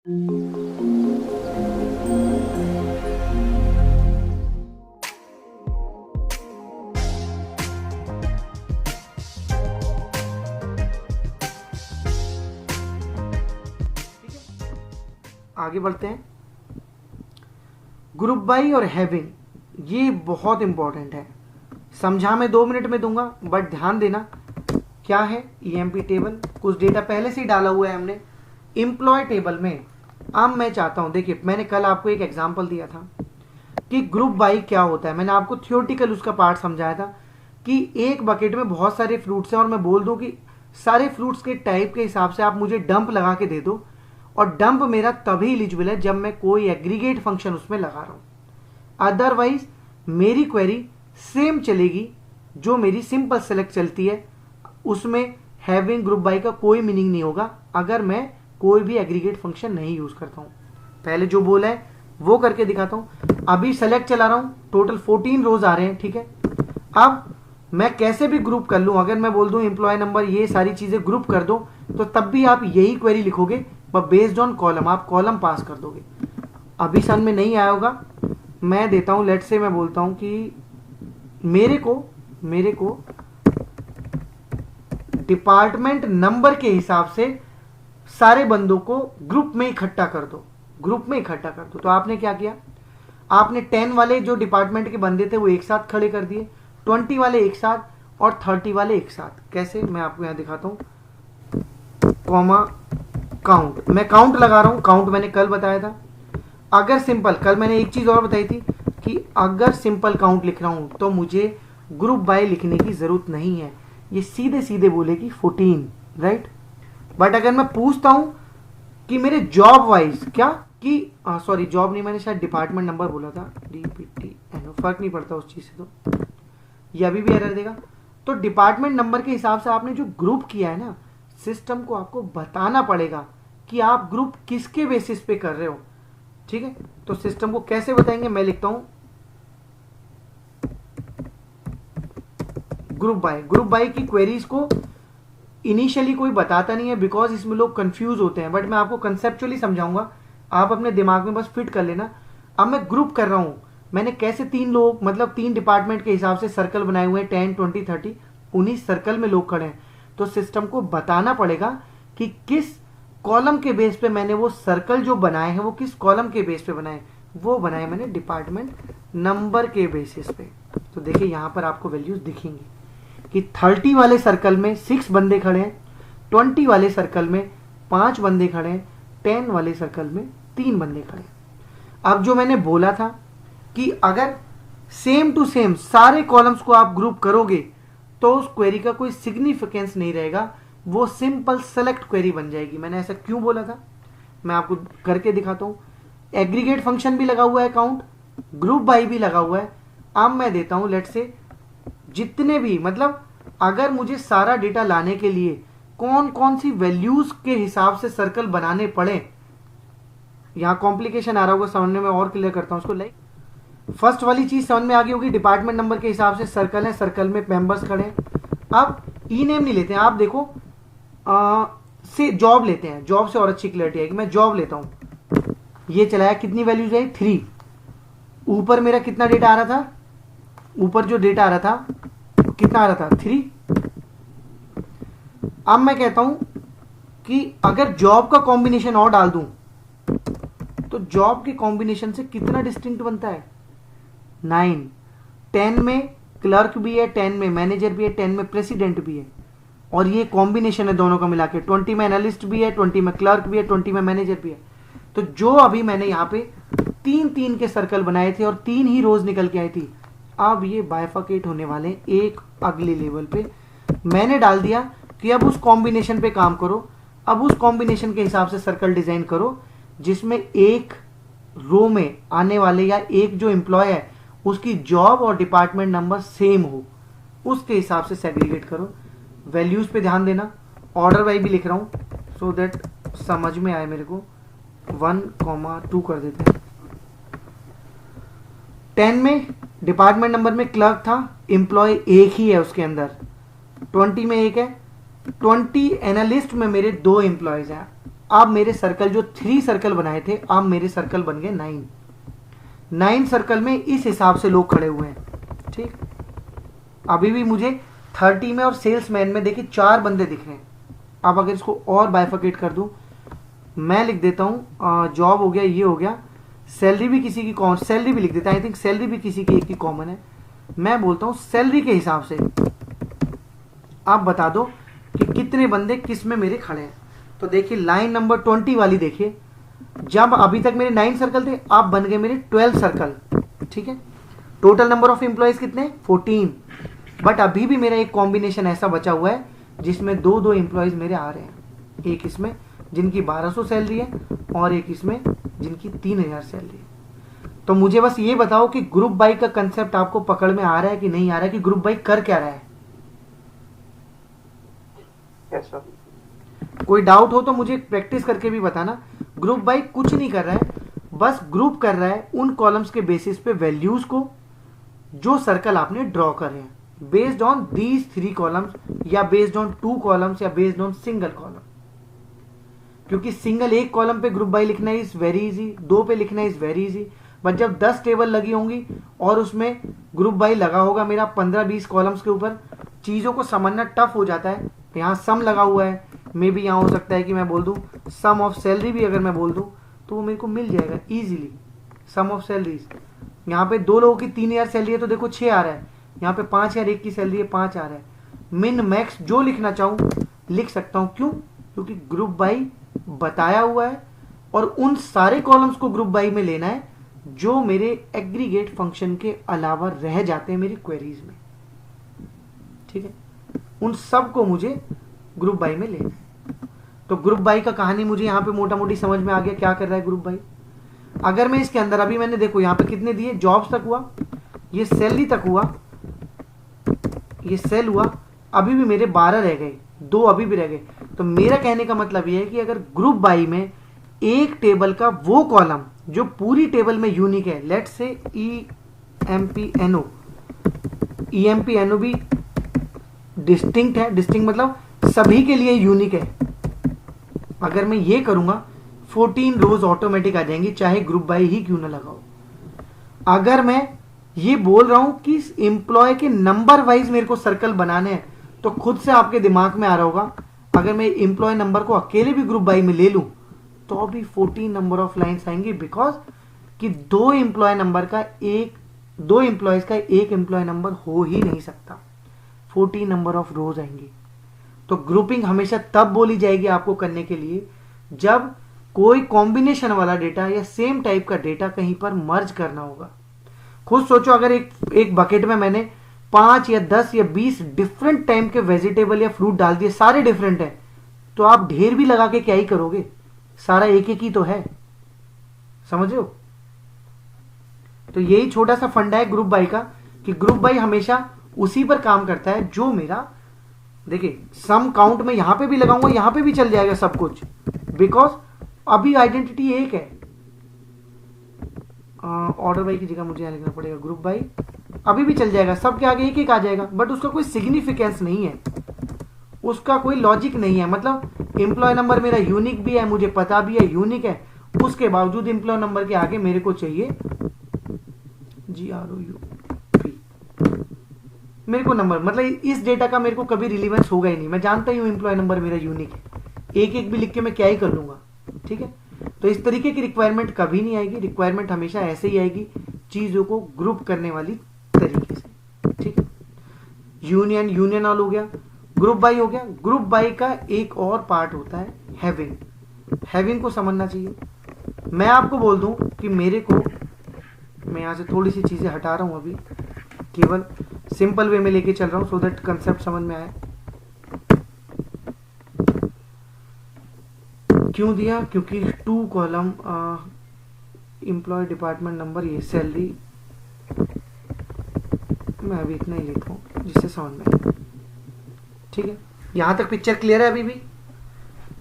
आगे बढ़ते हैं। ग्रुप बाई और हैविंग, ये बहुत इंपॉर्टेंट है। समझा मैं 2 मिनट में दूंगा, बट ध्यान देना क्या है। ईएमपी टेबल, कुछ डेटा पहले से ही डाला हुआ है हमने एम्प्लॉय टेबल में। अब मैं चाहता हूं, देखिए मैंने कल आपको एक एग्जांपल दिया था कि ग्रुप बाई क्या होता है। मैंने आपको थियोरटिकल उसका पार्ट समझाया था कि एक बकेट में बहुत सारे फ्रूट्स हैं और मैं बोल दूं कि सारे फ्रूट्स के टाइप के हिसाब से आप मुझे डंप लगा के दे दो, और डंप मेरा तभी एलिजिबल है जब मैं कोई एग्रीगेट फंक्शन उसमें लगा रहा हूं। अदरवाइज मेरी क्वेरी सेम चलेगी जो मेरी सिंपल सेलेक्ट चलती है, उसमें हैविंग ग्रुप बाई का कोई मीनिंग नहीं होगा अगर मैं कोई भी एग्रीगेट फंक्शन नहीं यूज करता हूं। पहले जो बोला है वो करके दिखाता हूं। अभी सेलेक्ट चला रहा हूं, टोटल 14 रोज आ रहे हैं, ठीक है। अब मैं कैसे भी ग्रुप कर लूं, अगर मैं बोल दूं एम्प्लॉय नंबर ये सारी चीजें ग्रुप कर दो, तो तब भी आप यही क्वेरी लिखोगे, पर बेस्ड ऑन कॉलम, आप कॉलम पास कर दोगे। अभी सन में नहीं आया होगा, मैं देता हूं, लेट से मैं बोलता हूं कि मेरे को डिपार्टमेंट नंबर के हिसाब से सारे बंदों को ग्रुप में इकट्ठा कर दो, ग्रुप में इकट्ठा कर दो। तो आपने क्या किया, आपने 10 वाले जो डिपार्टमेंट के बंदे थे वो एक साथ खड़े कर दिए, 20 वाले एक साथ और 30 वाले एक साथ। कैसे, मैं आपको यहां दिखाता हूं। कॉमा काउंट, मैं काउंट लगा रहा हूं, काउंट मैंने कल बताया था। अगर सिंपल, कल मैंने एक चीज और बताई थी कि अगर सिंपल काउंट लिख रहा हूं तो मुझे ग्रुप बाय लिखने की जरूरत नहीं है, ये सीधे सीधे बोलेगी 14, राइट। बट अगर मैं पूछता हूं कि मेरे जॉब वाइज क्या, कि सॉरी जॉब नहीं, मैंने शायद डिपार्टमेंट नंबर बोला था, DPTNO, फर्क नहीं पड़ता उस चीज से, तो ये अभी भी एरर देगा। तो डिपार्टमेंट नंबर के हिसाब से आपने जो ग्रुप किया है ना, सिस्टम को आपको बताना पड़ेगा कि आप ग्रुप किसके बेसिस पे कर रहे हो, ठीक है। तो सिस्टम को कैसे बताएंगे, मैं लिखता हूं ग्रुप बाय। ग्रुप बाय की क्वेरीज को इनिशियली कोई बताता नहीं है, बिकॉज इसमें लोग कंफ्यूज होते हैं, बट मैं आपको कंसेप्चुअली समझाऊंगा, आप अपने दिमाग में बस फिट कर लेना। अब मैं ग्रुप कर रहा हूं, मैंने कैसे 3 लोग, मतलब 3 डिपार्टमेंट के हिसाब से सर्कल बनाए हुए हैं, 10, 20, 30, 19 सर्कल में लोग खड़े हैं। तो सिस्टम को बताना पड़ेगा कि किस कॉलम के बेस पे मैंने वो सर्कल जो बनाए हैं वो किस कॉलम के बेस पे बनाए, वो बनाए मैंने डिपार्टमेंट नंबर के बेसिस पे। तो देखिए यहां पर आपको वैल्यूज दिखेंगी कि 30 वाले सर्कल में 6 बंदे खड़े हैं, 20 वाले सर्कल में 5 बंदे खड़े हैं, 10 वाले सर्कल में 3 बंदे खड़े हैं। अब जो मैंने बोला था कि अगर सेम टू सेम सारे कॉलम्स को आप ग्रुप करोगे तो उस क्वेरी का कोई सिग्निफिकेंस नहीं रहेगा, वो सिंपल सेलेक्ट क्वेरी बन जाएगी। मैंने ऐसा क्यों बोला था, मैं आपको करके दिखाता हूं। एग्रीगेट फंक्शन भी लगा हुआ है, काउंट, ग्रुप बाय भी लगा हुआ है। अब मैं देता हूं लेट से जितने भी, मतलब अगर मुझे सारा डेटा लाने के लिए कौन कौन सी वैल्यूज के हिसाब से सर्कल बनाने पड़े, यहां कॉम्प्लिकेशन आ रहा होगा समझने में, और क्लियर करता हूं उसको। लाइक फर्स्ट वाली चीज समझ में आ गई होगी, डिपार्टमेंट नंबर के हिसाब से सर्कल है, सर्कल में मेंबर्स खड़े हैं। अब ई नेम नहीं लेते हैं, आप देखो से जॉब लेते हैं, जॉब से और अच्छी क्लियरिटी आएगी। मैं जॉब लेता हूं, ये चलाया, कितनी वैल्यूज आई 3, ऊपर मेरा कितना डेटा आ रहा था, ऊपर जो डेटा आ रहा था कितना आ रहा था 3। अब मैं कहता हूं कि अगर जॉब का कॉम्बिनेशन और डाल दूं तो जॉब के कॉम्बिनेशन से कितना डिस्टिंक्ट बनता है 9। 10 में क्लर्क भी है, 10 में मैनेजर भी है, 10 में प्रेसिडेंट भी है, और ये कॉम्बिनेशन है दोनों का मिला के। 20 में एनालिस्ट भी है, 20 में क्लर्क भी है, 20 में मैनेजर भी है। तो जो अभी मैंने यहाँ पे 3-3 के सर्कल बनाए थे और 3 ही रोज निकल के आई थी, अब ये बाइफर्केट होने वाले एक अगले लेवल पे। मैंने डाल दिया कि अब उस कॉम्बिनेशन पे काम करो, अब उस कॉम्बिनेशन के हिसाब से सर्कल डिजाइन करो जिसमें एक रो में आने वाले या एक जो एम्प्लॉय है उसकी जॉब और डिपार्टमेंट नंबर सेम हो, उसके हिसाब से सेग्रीगेट करो। वैल्यूज पे ध्यान देना, ऑर्डर वाइज भी लिख रहा हूं सो दैट समझ में आए मेरे को। 1,2 कर देते हैं। 10 में डिपार्टमेंट नंबर में क्लर्क था, एम्प्लॉय एक ही है उसके अंदर। 20 में एक है, 20 एनालिस्ट में मेरे 2 एम्प्लॉयज हैं, अब मेरे सर्कल जो 3 सर्कल बनाए थे, अब मेरे सर्कल बन गए 9 सर्कल में इस हिसाब से लोग खड़े हुए हैं। ठीक, अभी भी मुझे 30 में और सेल्समैन में देखिए 4 बंदे दिख रहे हैं। अब अगर इसको और बाइफर्केट कर दूं, मैं लिख देता हूं जॉब हो गया, ये हो गया, सैलरी भी किसी की सैलरी भी लिख देता है, आई थिंक सैलरी भी किसी की एक की कॉमन है। मैं बोलता हूं सैलरी के हिसाब से आप बता दो कि कितने बंदे किस में मेरे खड़े हैं। तो देखिए लाइन नंबर 20 वाली देखिए, जब अभी तक मेरे 9 सर्कल थे, अब बन गए मेरे 12 सर्कल। ठीक है, टोटल नंबर ऑफ एम्प्लॉयज कितने, 14। बट अभी भी मेरा एक कॉम्बिनेशन ऐसा बचा हुआ है जिसमें 2 एम्प्लॉयज मेरे आ रहे हैं, एक इसमें जिनकी 1200 सैलरी है और एक इसमें जिनकी 3000 सैलरी है। तो मुझे बस ये बताओ कि ग्रुप बाई का कंसेप्ट आपको पकड़ में आ रहा है कि नहीं आ रहा है, कि ग्रुप बाई कर क्या रहा है। Yes sir. कोई डाउट हो तो मुझे प्रैक्टिस करके भी बताना। ग्रुप बाई कुछ नहीं कर रहा है, बस ग्रुप कर रहा है उन कॉलम्स के बेसिस पे वैल्यूज को जो सर्कल आपने ड्रॉ कर रहे हैं, बेस्ड ऑन दीज 3 कॉलम्स या बेस्ड ऑन 2 कॉलम्स या बेस्ड ऑन सिंगल कॉलम। क्योंकि सिंगल एक कॉलम पे ग्रुप बाई लिखना इज वेरी इजी, 2 पे लिखना इज वेरी इजी, बट जब 10 टेबल लगी होंगी और उसमें ग्रुप बाई लगा होगा मेरा 15-20 कॉलम्स के ऊपर, चीज़ों को समझना टफ हो जाता है। यहाँ सम लगा हुआ है, मे बी यहाँ हो सकता है कि मैं बोल दूँ सम ऑफ सैलरी भी, अगर मैं बोल दूँ तो वो मेरे को मिल जाएगा ईजिली। सम ऑफ सैलरीज, यहाँ पे 2 लोगों की 3000 सैलरी है तो देखो 6 आ रहा है, यहाँ पे 5000 एक की सैलरी है 5 आ रहा है। मिन मैक्स जो लिखना चाहूँ लिख सकता हूँ, क्यों, क्योंकि ग्रुप बाई बताया हुआ है और उन सारे कॉलम्स को ग्रुप बाई में लेना है जो मेरे एग्रीगेट फंक्शन के अलावा रह जाते हैं मेरी क्वेरीज में। ठीक है, उन सब को मुझे ग्रुप बाई में लेना है। तो ग्रुप बाई का कहानी मुझे यहाँ पे मोटा मोटी समझ में आ गया क्या कर रहा है ग्रुप बाई। अगर मैं इसके अंदर अभी मैंने देखो यहाँ पे कितने दिए, जॉब्स तक हुआ, ये सैलरी तक हुआ, ये सेल हुआ, अभी भी मेरे 12 रह गए, 2 अभी भी रह गए। तो मेरा कहने का मतलब ये है कि अगर ग्रुप बाई में एक टेबल का वो कॉलम जो पूरी टेबल में यूनिक है, लेट्स से EMPNO, EMPNO भी डिस्टिंक्ट है, डिस्टिंक्ट मतलब सभी के लिए यूनिक है। अगर मैं ये करूंगा 14 रोज ऑटोमेटिक आ जाएंगी, चाहे ग्रुप बाई ही क्यों ना लगाओ। अगर मैं ये बोल रहा हूं कि एम्प्लॉय के नंबर वाइज मेरे को सर्कल बनाने हैं, तो खुद से आपके दिमाग में आ रहा होगा अगर मैं एम्प्लॉय नंबर को अकेले भी ग्रुप बाई में ले लूं तो भी 14 नंबर ऑफ लाइंस आएंगी, बिकॉज कि 2 एम्प्लॉय का एक एम्प्लॉय नंबर हो ही नहीं सकता, 14 नंबर ऑफ रोज आएंगी। तो ग्रुपिंग हमेशा तब बोली जाएगी आपको करने के लिए जब कोई कॉम्बिनेशन वाला डेटा या सेम टाइप का डेटा कहीं पर मर्ज करना होगा। खुद सोचो, अगर एक बकेट में मैंने 5 या 10 या 20 डिफरेंट टाइप के वेजिटेबल या फ्रूट डाल दिए, सारे डिफरेंट हैं, तो आप ढेर भी लगा के क्या ही करोगे, सारा एक एक ही तो है, समझ रहे हो। तो यही छोटा सा फंडा है ग्रुप बाई का, कि ग्रुप बाई हमेशा उसी पर काम करता है जो मेरा, देखिए सम काउंट में यहां पे भी लगाऊंगा, यहां पे भी चल जाएगा सब कुछ, बिकॉज अभी आइडेंटिटी एक है। ऑर्डर बाई की जगह मुझे यहां लिखना पड़ेगा ग्रुप बाई, अभी भी चल जाएगा, सबके आगे एक एक आ जाएगा, बट उसका कोई सिग्निफिकेंस नहीं है, उसका कोई लॉजिक नहीं है। मतलब एम्प्लॉय नंबर मेरा यूनिक भी है, मुझे पता भी है यूनिक है, उसके बावजूद एम्प्लॉय नंबर के आगे मेरे को चाहिए GROUP, मेरे को नंबर, मतलब इस डेटा का मेरे को कभी रिलीवेंस होगा ही नहीं। मैं जानता ही हूं एम्प्लॉय नंबर मेरा यूनिक है, एक एक भी लिख के मैं क्या ही कर लूंगा। ठीक है, तो इस तरीके की रिक्वायरमेंट कभी नहीं आएगी, रिक्वायरमेंट हमेशा ऐसे ही आएगी चीजों को ग्रुप करने वाली तरीके से। ठीक है, यूनियन, यूनियन ऑल हो गया, ग्रुप बाई हो गया। ग्रुप बाई का एक और पार्ट होता है हैविंग, हैविंग को समझना चाहिए। मैं आपको बोल दूं कि मेरे को, मैं यहां से थोड़ी सी चीजें हटा रहा हूं, अभी केवल सिंपल वे में लेके चल रहा हूं सो दैट कंसेप्ट समझ में आए। क्यों दिया, क्योंकि 2 कॉलम एम्प्लॉय डिपार्टमेंट नंबर, ये सैलरी, मैं अभी इतना ही लेता हूं जिससे समझ में आए। ठीक है, यहां तक पिक्चर क्लियर है। अभी भी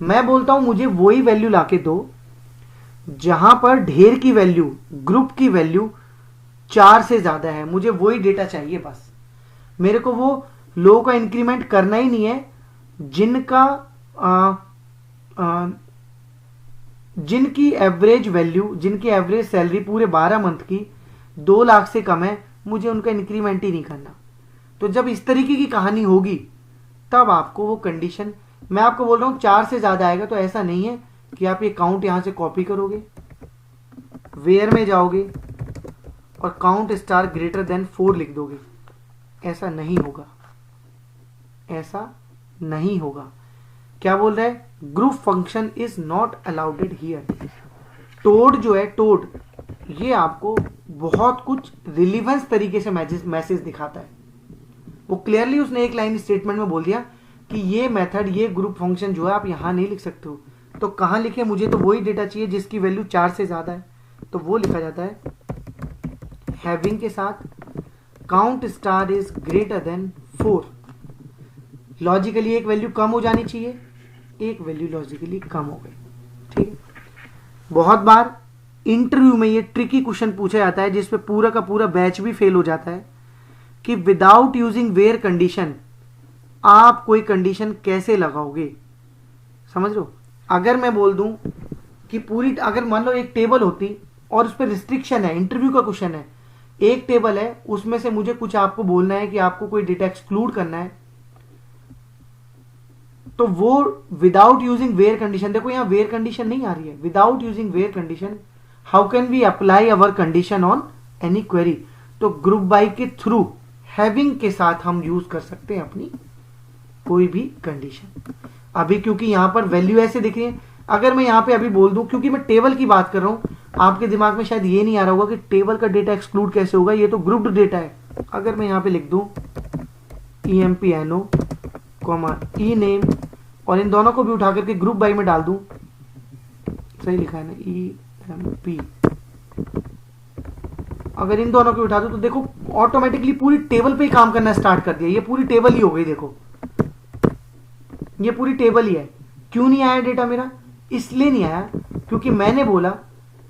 मैं बोलता हूं मुझे वही वैल्यू लाके दो जहां पर ढेर की वैल्यू, ग्रुप की वैल्यू 4 से ज्यादा है, मुझे वही डेटा चाहिए बस। मेरे को वो लो का इंक्रीमेंट करना ही नहीं है जिनका जिनकी एवरेज वैल्यू, जिनकी एवरेज सैलरी पूरे 12 मंथ की 2 लाख से कम है, मुझे उनका इंक्रीमेंट ही नहीं करना। तो जब इस तरीके की कहानी होगी तब आपको वो कंडीशन, मैं आपको बोल रहा हूं 4 से ज्यादा आएगा तो ऐसा नहीं है कि आप ये काउंट यहां से कॉपी करोगे, वेयर में जाओगे और काउंट स्टार ग्रेटर देन 4 लिख दोगे। ऐसा नहीं होगा, ऐसा नहीं होगा। क्या बोल रहा है? Group function is not allowed here. Toad जो है, टोड ये आपको बहुत कुछ रिलीवेंस तरीके से मैसेज दिखाता है। वो क्लियरली उसने एक लाइन स्टेटमेंट में बोल दिया कि ये मेथड, ये ग्रुप फंक्शन जो है आप यहां नहीं लिख सकते हो। तो कहां लिखे? मुझे तो वही डेटा चाहिए जिसकी वैल्यू 4 से ज्यादा है, तो वो लिखा जाता है हैविंग के साथ count star is greater than 4। Logically एक वैल्यू कम हो जानी चाहिए, एक वैल्यू लॉजिकली कम हो गई। ठीक है। बहुत बार इंटरव्यू में ये ट्रिकी क्वेश्चन पूछा जाता है जिसपे पूरा का पूरा बैच भी फेल हो जाता है कि विदाउट यूजिंग वेयर कंडीशन आप कोई कंडीशन कैसे लगाओगे। समझ लो, अगर मैं बोल दूं कि पूरी, अगर मान लो एक टेबल होती और उस पर रिस्ट्रिक्शन है, इंटरव्यू का क्वेश्चन है, एक टेबल है उसमें से मुझे कुछ आपको बोलना है कि आपको कोई डेटा एक्सक्लूड करना है, तो वो विदाउट यूजिंग वेयर कंडीशन, देखो यहां वेयर कंडीशन नहीं आ रही है, without using where condition how can we apply our condition on any query. तो ग्रुप बाय के थ्रू हैविंग के साथ हम यूज कर सकते हैं अपनी कोई भी कंडीशन। अभी क्योंकि यहां पर वैल्यू ऐसे दिख रही है, अगर मैं यहां पे अभी बोल दूं, क्योंकि मैं टेबल की बात कर रहा हूं, आपके दिमाग में शायद ये नहीं आ रहा होगा कि टेबल का डेटा एक्सक्लूड कैसे होगा, ये तो ग्रुप्ड डेटा है। अगर मैं यहां पे लिख दूं EMPNO ई नेम और इन दोनों को भी उठा करके ग्रुप बाय में डाल दूं, सही लिखा है ना, EMP, अगर इन दोनों को उठा दूं तो देखो ऑटोमेटिकली पूरी टेबल पे ही काम करना स्टार्ट कर दिया। ये पूरी टेबल ही हो गई, देखो ये पूरी टेबल ही है। क्यों नहीं आया डेटा मेरा? इसलिए नहीं आया क्योंकि मैंने बोला,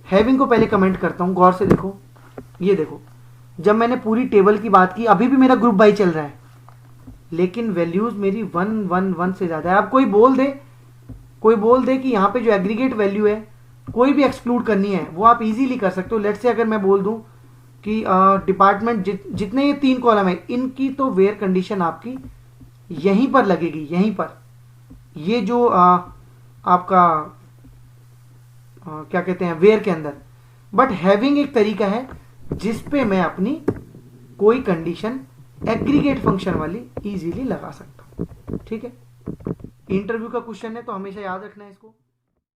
हैविंग को पहले कमेंट करता हूं, गौर से देखो, ये देखो, जब मैंने पूरी टेबल की बात की, अभी भी मेरा ग्रुप बाय चल रहा है लेकिन वैल्यूज मेरी 1 1 1 से ज्यादा है। अब कोई बोल दे कि यहां पे जो एग्रीगेट वैल्यू है कोई भी एक्सक्लूड करनी है, वो आप इजीली कर सकते हो। लेट्स से अगर मैं बोल दूं कि डिपार्टमेंट जितने ये 3 कॉलम है इनकी तो वेयर कंडीशन आपकी यहीं पर लगेगी, यहीं पर, ये जो आपका क्या कहते हैं वेयर के अंदर। बट हैविंग एक तरीका है जिसपे मैं अपनी कोई कंडीशन एग्रीगेट फंक्शन वाली इजीली लगा सकता हूं। ठीक है, इंटरव्यू का क्वेश्चन है तो हमेशा याद रखना है इसको।